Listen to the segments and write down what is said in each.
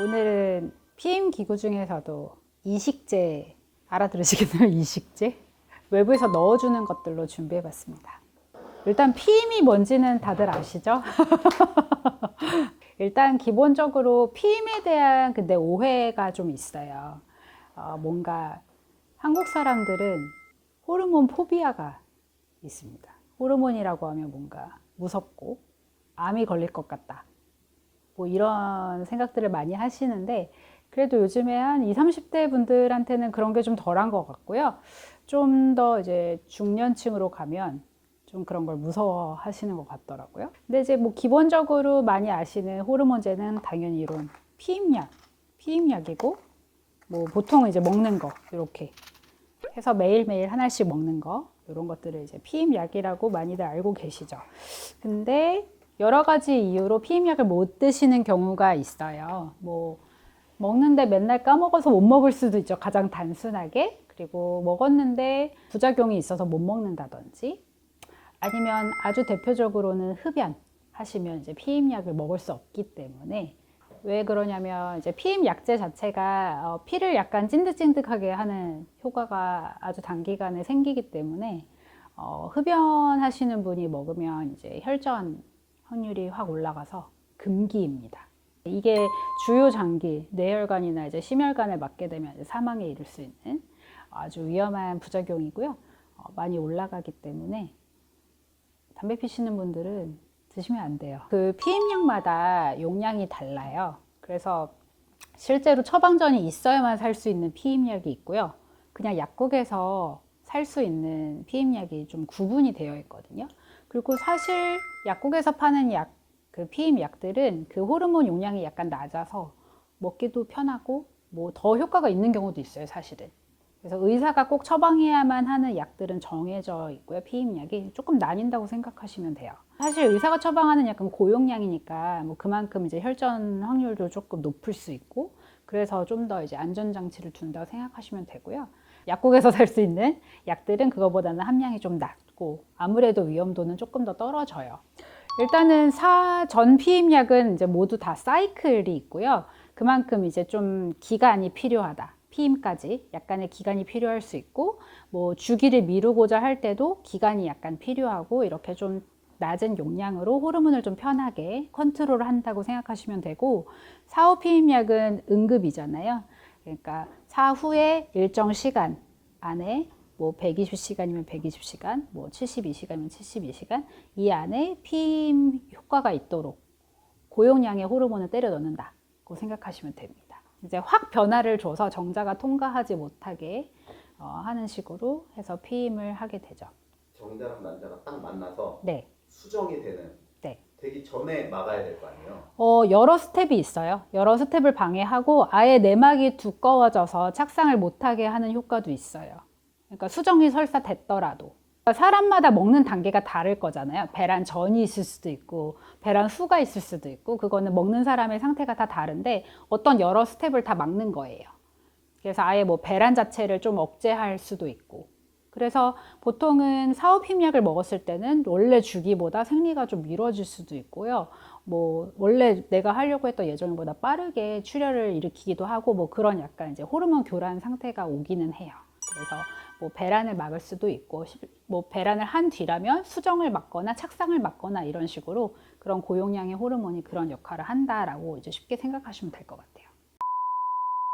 오늘은 피임 기구 중에서도 이식제 알아들으시겠나요? 이식제? 외부에서 넣어주는 것들로 준비해봤습니다. 일단 피임이 뭔지는 다들 아시죠? 일단 기본적으로 피임에 대한 근데 오해가 좀 있어요. 뭔가 한국 사람들은 호르몬 포비아가 있습니다. 호르몬이라고 하면 뭔가 무섭고 암이 걸릴 것 같다. 뭐 이런 생각들을 많이 하시는데 그래도 요즘에 한 20, 30대 분들한테는 그런 게 좀 덜한 것 같고요. 좀 더 이제 중년층으로 가면 좀 그런 걸 무서워 하시는 것 같더라고요. 근데 이제 뭐 기본적으로 많이 아시는 호르몬제는 당연히 이런 피임약이고 뭐 보통 이제 먹는 거 이렇게 해서 매일매일 하나씩 먹는 거 이런 것들을 이제 피임약이라고 많이들 알고 계시죠. 근데 여러 가지 이유로 피임약을 못 드시는 경우가 있어요. 뭐 먹는데 맨날 까먹어서 못 먹을 수도 있죠. 가장 단순하게. 그리고 먹었는데 부작용이 있어서 못 먹는다든지 아니면 아주 대표적으로는 흡연 하시면 이제 피임약을 먹을 수 없기 때문에 왜 그러냐면 이제 피임 약제 자체가 피를 약간 찐득찐득하게 하는 효과가 아주 단기간에 생기기 때문에 흡연하시는 분이 먹으면 이제 혈전 확률이 확 올라가서 금기입니다. 이게 주요 장기, 뇌혈관이나 이제 심혈관에 맞게 되면 이제 사망에 이를 수 있는 아주 위험한 부작용이고요. 많이 올라가기 때문에 담배 피시는 분들은 드시면 안 돼요. 그 피임약마다 용량이 달라요. 그래서 실제로 처방전이 있어야만 살 수 있는 피임약이 있고요. 그냥 약국에서 살 수 있는 피임약이 좀 구분이 되어 있거든요. 그리고 사실 약국에서 파는 그 피임약들은 그 호르몬 용량이 약간 낮아서 먹기도 편하고 뭐 더 효과가 있는 경우도 있어요, 사실은. 그래서 의사가 꼭 처방해야만 하는 약들은 정해져 있고요. 피임약이 조금 나뉜다고 생각하시면 돼요. 사실 의사가 처방하는 약은 고용량이니까 뭐 그만큼 이제 혈전 확률도 조금 높을 수 있고 그래서 좀 더 이제 안전장치를 둔다고 생각하시면 되고요. 약국에서 살 수 있는 약들은 그거보다는 함량이 좀 낮고 아무래도 위험도는 조금 더 떨어져요. 일단은 전 피임약은 이제 모두 다 사이클이 있고요. 그만큼 이제 좀 기간이 필요하다. 피임까지 약간의 기간이 필요할 수 있고 뭐 주기를 미루고자 할 때도 기간이 약간 필요하고 이렇게 좀 낮은 용량으로 호르몬을 좀 편하게 컨트롤 한다고 생각하시면 되고 사후 피임약은 응급이잖아요. 그러니까 사후에 일정 시간 안에 뭐 120시간이면 120시간, 뭐 72시간이면 72시간 이 안에 피임 효과가 있도록 고용량의 호르몬을 때려 넣는다고 생각하시면 됩니다. 이제 확 변화를 줘서 정자가 통과하지 못하게 하는 식으로 해서 피임을 하게 되죠. 정자랑 난자가 딱 만나서 네. 수정이 되는 네. 되기 전에 막아야 될 거 아니에요? 여러 스텝이 있어요. 여러 스텝을 방해하고 아예 내막이 두꺼워져서 착상을 못하게 하는 효과도 있어요. 그러니까 수정이 설사 됐더라도. 사람마다 먹는 단계가 다를 거잖아요. 배란 전이 있을 수도 있고 배란 후가 있을 수도 있고 그거는 먹는 사람의 상태가 다 다른데 어떤 여러 스텝을 다 막는 거예요. 그래서 아예 뭐 배란 자체를 좀 억제할 수도 있고 그래서 보통은 사후 피임약을 먹었을 때는 원래 주기보다 생리가 좀 미뤄질 수도 있고요. 뭐 원래 내가 하려고 했던 예정보다 빠르게 출혈을 일으키기도 하고 뭐 그런 약간 이제 호르몬 교란 상태가 오기는 해요. 그래서 뭐 배란을 막을 수도 있고 뭐 배란을 한 뒤라면 수정을 막거나 착상을 막거나 이런 식으로 그런 고용량의 호르몬이 그런 역할을 한다라고 이제 쉽게 생각하시면 될 것 같아요.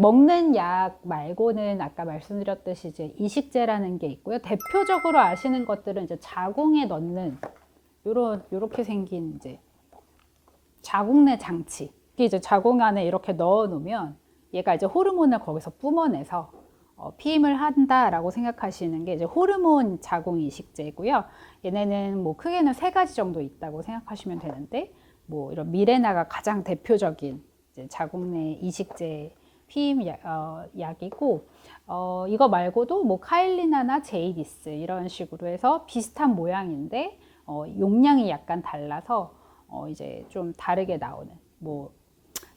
먹는 약 말고는 아까 말씀드렸듯이 이제 이식제라는 게 있고요. 대표적으로 아시는 것들은 이제 자궁에 넣는 요렇게 생긴 이제 자궁내 장치. 이게 이제 자궁 안에 이렇게 넣어 놓으면 얘가 이제 호르몬을 거기서 뿜어내서 피임을 한다라고 생각하시는 게 이제 호르몬 자궁 이식제고요. 얘네는 뭐 크게는 3가지 정도 있다고 생각하시면 되는데 뭐 이런 미레나가 가장 대표적인 이제 자궁내 이식제 피임 약이고 이거 말고도 뭐 카일리나나 제이디스 이런 식으로 해서 비슷한 모양인데 용량이 약간 달라서 이제 좀 다르게 나오는 뭐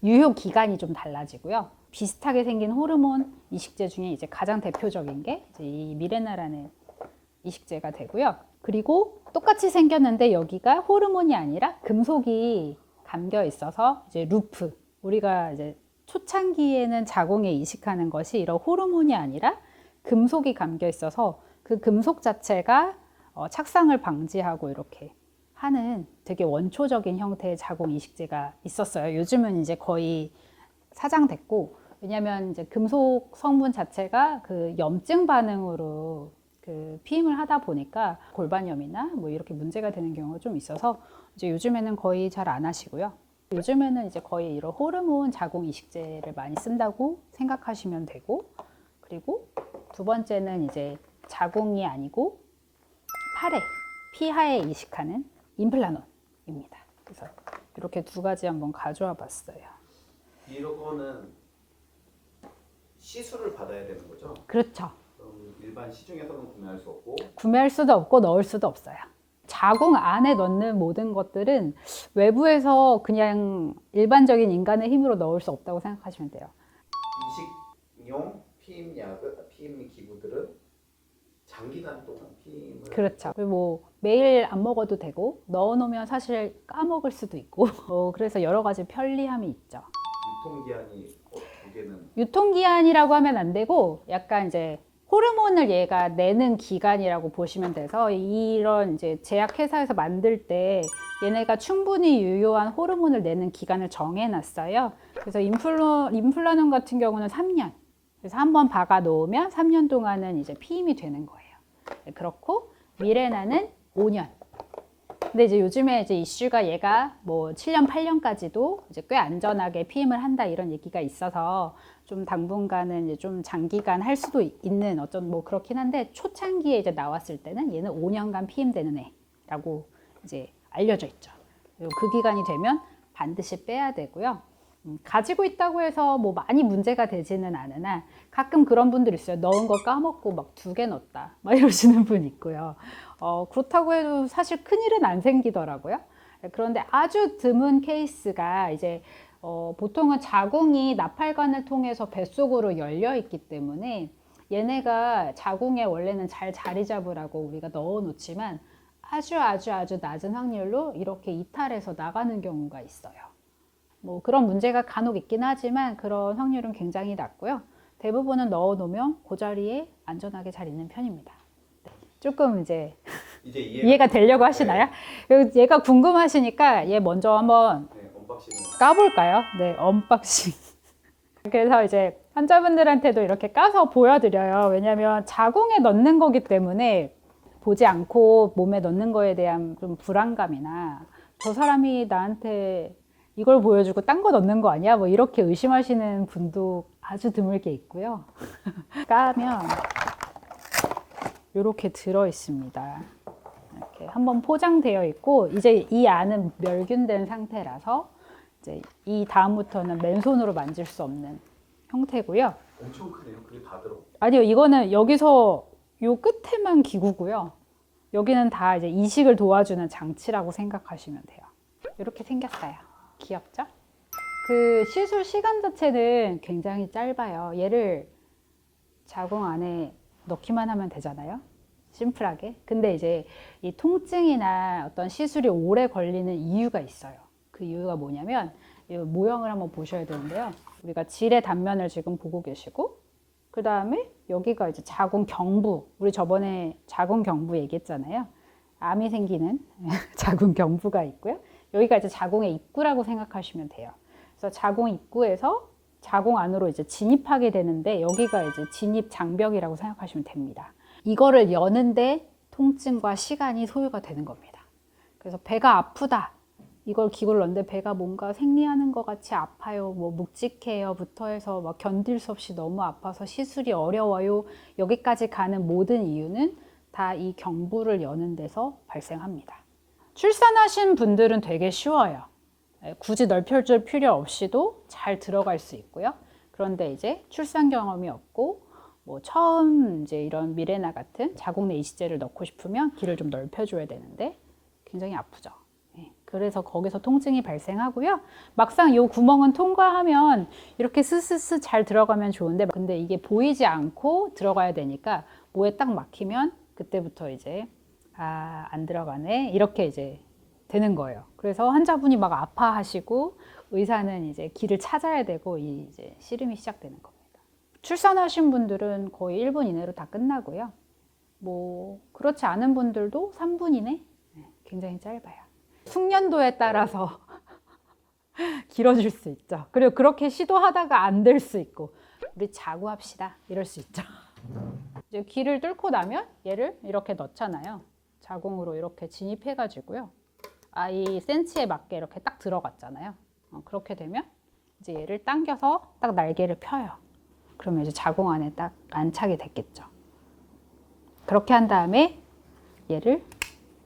유효 기간이 좀 달라지고요. 비슷하게 생긴 호르몬 이식제 중에 이제 가장 대표적인 게 이제 이 미레나라는 이식제가 되고요. 그리고 똑같이 생겼는데 여기가 호르몬이 아니라 금속이 감겨 있어서 이제 루프 우리가 이제 초창기에는 자궁에 이식하는 것이 이런 호르몬이 아니라 금속이 감겨 있어서 그 금속 자체가 착상을 방지하고 이렇게 하는 되게 원초적인 형태의 자궁 이식제가 있었어요. 요즘은 이제 거의 사장됐고, 왜냐하면 이제 금속 성분 자체가 그 염증 반응으로 그 피임을 하다 보니까 골반염이나 뭐 이렇게 문제가 되는 경우가 좀 있어서 이제 요즘에는 거의 잘 안 하시고요. 요즘에는 이제 거의 이런 호르몬 자궁 이식제를 많이 쓴다고 생각하시면 되고, 그리고 두 번째는 이제 자궁이 아니고 팔에, 피하에 이식하는 임플라논입니다. 그래서 이렇게 두 가지 한번 가져와 봤어요. 이거는 시술을 받아야 되는 거죠? 그렇죠. 그럼 일반 시중에서는 구매할 수 없고 구매할 수도 없고 넣을 수도 없어요. 자궁 안에 넣는 모든 것들은 외부에서 그냥 일반적인 인간의 힘으로 넣을 수 없다고 생각하시면 돼요. 이식용 피임 기구들은 장기간 동안 피임을 그렇죠. 그리고 뭐 매일 안 먹어도 되고 넣어놓으면 사실 까먹을 수도 있고 그래서 여러 가지 편리함이 있죠. 유통기한이 어떻게는 유통기한이라고 하면 안 되고 약간 이제 호르몬을 얘가 내는 기간이라고 보시면 돼서 이런 이제 제약회사에서 만들 때 얘네가 충분히 유효한 호르몬을 내는 기간을 정해놨어요. 그래서 인플라논 같은 경우는 3년. 그래서 한번 박아 놓으면 3년 동안은 이제 피임이 되는 거예요. 그렇고 미레나는 5년. 근데 이제 요즘에 이제 이슈가 얘가 뭐 7년, 8년까지도 이제 꽤 안전하게 피임을 한다 이런 얘기가 있어서 좀 당분간은 이제 좀 장기간 할 수도 있는 어떤 뭐 그렇긴 한데 초창기에 이제 나왔을 때는 얘는 5년간 피임되는 애라고 이제 알려져 있죠. 그리고 그 기간이 되면 반드시 빼야 되고요. 가지고 있다고 해서 뭐 많이 문제가 되지는 않으나 가끔 그런 분들 있어요. 넣은 거 까먹고 막 2개 넣었다 막 이러시는 분 있고요. 그렇다고 해도 사실 큰일은 안 생기더라고요. 그런데 아주 드문 케이스가 이제 보통은 자궁이 나팔관을 통해서 뱃속으로 열려 있기 때문에 얘네가 자궁에 원래는 잘 자리 잡으라고 우리가 넣어 놓지만 아주 낮은 확률로 이렇게 이탈해서 나가는 경우가 있어요. 뭐 그런 문제가 간혹 있긴 하지만 그런 확률은 굉장히 낮고요. 대부분은 넣어 놓으면 그 자리에 안전하게 잘 있는 편입니다. 네. 조금 이제 이해가 되려고 하시나요? 네. 얘가 궁금하시니까 얘 먼저 한번 언박싱을 까볼까요? 네, 언박싱. 그래서 이제 환자분들한테도 이렇게 까서 보여드려요. 왜냐하면 자궁에 넣는 거기 때문에 보지 않고 몸에 넣는 거에 대한 좀 불안감이나 저 사람이 나한테 이걸 보여주고 딴 거 넣는 거 아니야? 뭐 이렇게 의심하시는 분도 아주 드물게 있고요. 까면 이렇게 들어 있습니다. 이렇게 한번 포장되어 있고 이제 이 안은 멸균된 상태라서 이제 이 다음부터는 맨손으로 만질 수 없는 형태고요. 엄청 크네요. 그게 다 들어. 아니요, 이거는 여기서 요 끝에만 기구고요. 여기는 다 이제 이식을 도와주는 장치라고 생각하시면 돼요. 이렇게 생겼어요. 귀엽죠? 그 시술 시간 자체는 굉장히 짧아요. 얘를 자궁 안에 넣기만 하면 되잖아요. 심플하게. 근데 이제 이 통증이나 어떤 시술이 오래 걸리는 이유가 있어요. 그 이유가 뭐냐면 이 모형을 한번 보셔야 되는데요. 우리가 질의 단면을 지금 보고 계시고 그 다음에 여기가 이제 자궁 경부. 우리 저번에 자궁 경부 얘기했잖아요. 암이 생기는 자궁 경부가 있고요. 여기가 이제 자궁의 입구라고 생각하시면 돼요. 그래서 자궁 입구에서 자궁 안으로 이제 진입하게 되는데 여기가 이제 진입 장벽이라고 생각하시면 됩니다. 이거를 여는데 통증과 시간이 소요가 되는 겁니다. 그래서 배가 아프다. 이걸 기구를 넣는데 배가 뭔가 생리하는 것 같이 아파요. 뭐 묵직해요부터 해서 막 견딜 수 없이 너무 아파서 시술이 어려워요. 여기까지 가는 모든 이유는 다 이 경부를 여는 데서 발생합니다. 출산하신 분들은 되게 쉬워요. 굳이 넓혀줄 필요 없이도 잘 들어갈 수 있고요. 그런데 이제 출산 경험이 없고 뭐 처음 이제 이런 미레나 같은 자궁 내 이식제를 넣고 싶으면 길을 좀 넓혀줘야 되는데 굉장히 아프죠. 그래서 거기서 통증이 발생하고요. 막상 이 구멍은 통과하면 이렇게 스스스 잘 들어가면 좋은데 근데 이게 보이지 않고 들어가야 되니까 뭐에 딱 막히면 그때부터 이제 안 들어가네 이렇게 이제 되는 거예요. 그래서 환자분이 막 아파하시고 의사는 이제 길을 찾아야 되고 이제 씨름이 시작되는 겁니다. 출산하신 분들은 거의 1분 이내로 다 끝나고요. 뭐 그렇지 않은 분들도 3분 이내? 굉장히 짧아요. 숙련도에 따라서 길어질 수 있죠. 그리고 그렇게 시도하다가 안 될 수 있고 우리 자고 합시다 이럴 수 있죠. 이제 길을 뚫고 나면 얘를 이렇게 넣잖아요. 자궁으로 이렇게 진입해 가지고요. 아이 센치에 맞게 이렇게 딱 들어갔잖아요. 그렇게 되면 이제 얘를 당겨서 딱 날개를 펴요. 그러면 이제 자궁 안에 딱 안착이 됐겠죠. 그렇게 한 다음에 얘를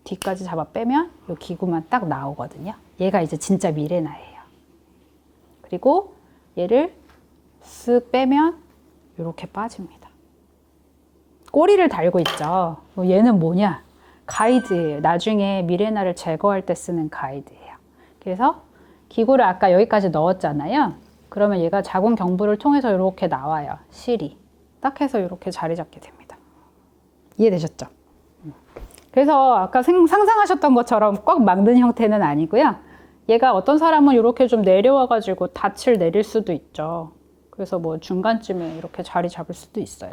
뒤까지 잡아 빼면 이 기구만 딱 나오거든요. 얘가 이제 진짜 미레나예요. 그리고 얘를 쓱 빼면 이렇게 빠집니다. 꼬리를 달고 있죠. 얘는 뭐냐? 가이드예요. 나중에 미레나를 제거할 때 쓰는 가이드예요. 그래서 기구를 아까 여기까지 넣었잖아요. 그러면 얘가 자궁 경부를 통해서 이렇게 나와요. 실이. 딱 해서 이렇게 자리 잡게 됩니다. 이해되셨죠? 그래서 아까 상상하셨던 것처럼 꽉 막는 형태는 아니고요. 얘가 어떤 사람은 이렇게 좀 내려와가지고 닻을 내릴 수도 있죠. 그래서 뭐 중간쯤에 이렇게 자리 잡을 수도 있어요.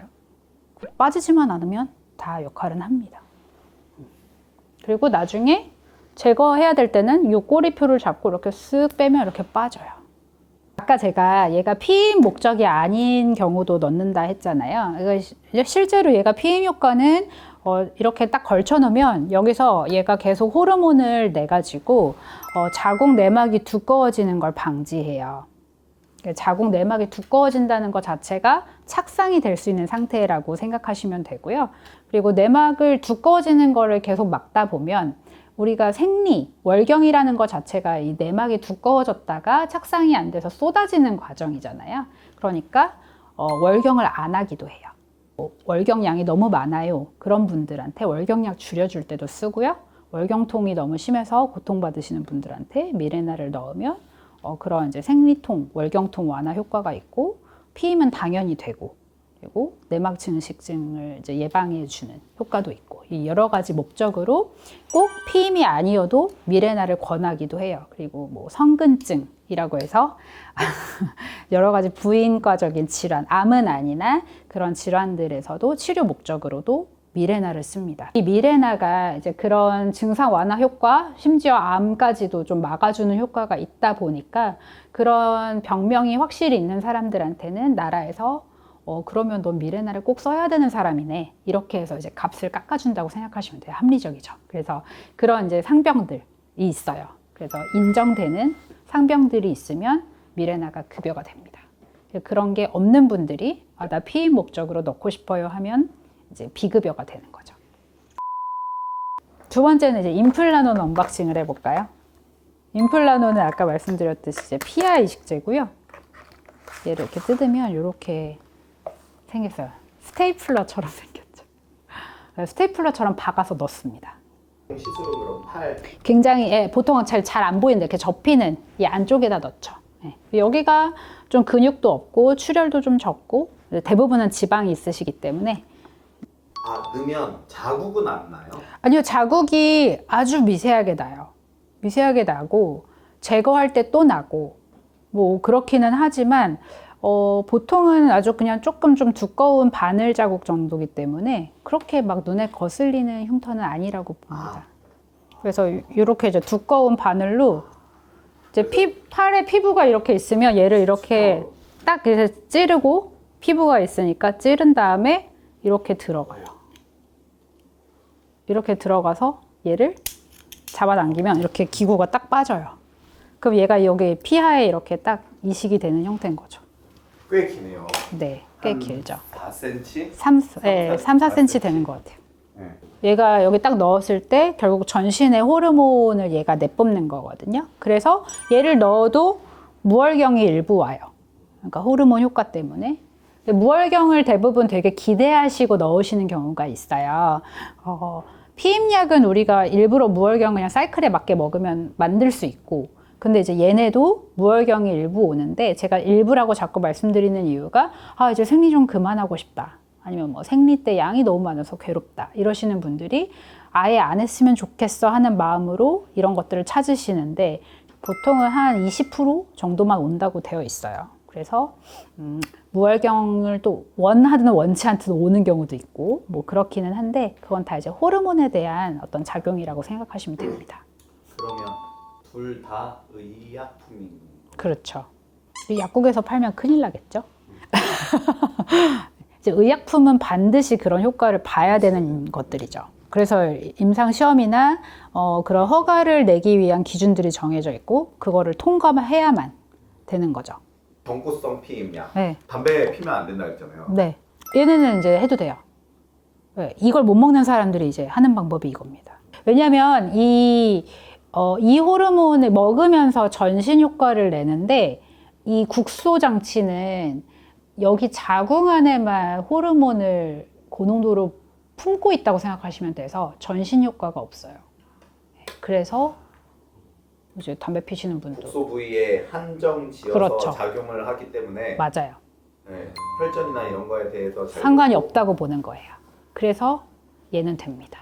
빠지지만 않으면 다 역할은 합니다. 그리고 나중에 제거해야 될 때는 이 꼬리표를 잡고 이렇게 쓱 빼면 이렇게 빠져요. 아까 제가 얘가 피임 목적이 아닌 경우도 넣는다 했잖아요. 실제로 얘가 피임 효과는 이렇게 딱 걸쳐 놓으면 여기서 얘가 계속 호르몬을 내 가지고 자궁 내막이 두꺼워지는 걸 방지해요. 자궁 내막이 두꺼워진다는 것 자체가 착상이 될 수 있는 상태라고 생각하시면 되고요. 그리고 내막을 두꺼워지는 거를 계속 막다 보면 우리가 생리, 월경이라는 것 자체가 이 내막이 두꺼워졌다가 착상이 안 돼서 쏟아지는 과정이잖아요. 그러니까 월경을 안 하기도 해요. 월경량이 너무 많아요. 그런 분들한테 월경량 줄여줄 때도 쓰고요. 월경통이 너무 심해서 고통받으시는 분들한테 미레나를 넣으면 그런 이제 생리통, 월경통 완화 효과가 있고 피임은 당연히 되고 그리고 내막 증식증을 이제 예방해 주는 효과도 있고 이 여러 가지 목적으로 꼭 피임이 아니어도 미레나를 권하기도 해요. 그리고 뭐 성근증이라고 해서 여러 가지 부인과적인 질환, 암은 아니나 그런 질환들에서도 치료 목적으로도 미레나를 씁니다. 이 미레나가 이제 그런 증상 완화 효과, 심지어 암까지도 좀 막아주는 효과가 있다 보니까 그런 병명이 확실히 있는 사람들한테는 나라에서 그러면 넌 미레나를 꼭 써야 되는 사람이네. 이렇게 해서 이제 값을 깎아준다고 생각하시면 돼요. 합리적이죠. 그래서 그런 이제 상병들이 있어요. 그래서 인정되는 상병들이 있으면 미레나가 급여가 됩니다. 그런 게 없는 분들이 나 피임 목적으로 넣고 싶어요 하면 이제 비급여가 되는 거죠. 두 번째는 이제 임플라논 언박싱을 해볼까요? 임플라논은 아까 말씀드렸듯이 이제 피하 이식제고요. 얘를 이렇게 뜯으면 이렇게 생겼어요. 스테이플러처럼 생겼죠. 스테이플러처럼 박아서 넣습니다. 시술은 그럼 팔 굉장히 보통은 잘 안 보이는데 이렇게 접히는 이 안쪽에다 넣죠. 여기가 좀 근육도 없고 출혈도 좀 적고 대부분은 지방이 있으시기 때문에 넣으면 자국은 안 나요? 아니요, 자국이 아주 미세하게 나요. 미세하게 나고 제거할 때 또 나고 뭐 그렇기는 하지만 보통은 아주 그냥 조금 좀 두꺼운 바늘 자국 정도기 때문에 그렇게 막 눈에 거슬리는 흉터는 아니라고 봅니다. 그래서 이렇게 이제 두꺼운 바늘로 이제 팔에 피부가 이렇게 있으면 얘를 이렇게 딱 이렇게 찌르고 피부가 있으니까 찌른 다음에 이렇게 들어가요. 이렇게 들어가서 얘를 잡아당기면 이렇게 기구가 딱 빠져요. 그럼 얘가 여기 피하에 이렇게 딱 이식이 되는 형태인 거죠. 꽤 기네요. 네, 꽤 길죠. 4cm? 3-4cm 되는 것 같아요. 네. 얘가 여기 딱 넣었을 때 결국 전신의 호르몬을 얘가 내뿜는 거거든요. 그래서 얘를 넣어도 무월경이 일부 와요. 그러니까 호르몬 효과 때문에. 무월경을 대부분 되게 기대하시고 넣으시는 경우가 있어요. 피임약은 우리가 일부러 무월경 그냥 사이클에 맞게 먹으면 만들 수 있고, 근데 이제 얘네도 무월경이 일부 오는데 제가 일부라고 자꾸 말씀드리는 이유가 이제 생리 좀 그만하고 싶다. 아니면 뭐 생리 때 양이 너무 많아서 괴롭다. 이러시는 분들이 아예 안 했으면 좋겠어 하는 마음으로 이런 것들을 찾으시는데 보통은 한 20% 정도만 온다고 되어 있어요. 그래서 무혈경을 또 원하든 원치 않든 오는 경우도 있고 뭐 그렇기는 한데 그건 다 이제 호르몬에 대한 어떤 작용이라고 생각하시면 됩니다. 그러면 둘 다 의약품인 그렇죠. 이 약국에서 팔면 큰일 나겠죠? 이제 의약품은 반드시 그런 효과를 봐야 되는 것들이죠. 그래서 임상 시험이나 그런 허가를 내기 위한 기준들이 정해져 있고 그거를 통과해야만 되는 거죠. 경구성 피임약. 네. 담배 피면 안 된다 했잖아요. 네. 얘네는 이제 해도 돼요. 네. 이걸 못 먹는 사람들이 이제 하는 방법이 이겁니다. 왜냐하면 이 호르몬을 먹으면서 전신 효과를 내는데 이 국소 장치는 여기 자궁 안에만 호르몬을 고농도로 품고 있다고 생각하시면 돼서 전신 효과가 없어요. 그래서 이제 담배 피시는 분도 국소 부위에 한정 지어서 그렇죠. 작용을 하기 때문에 맞아요. 네, 혈전이나 이런 거에 대해서 잘 상관이 모르고 없다고 보는 거예요. 그래서 얘는 됩니다.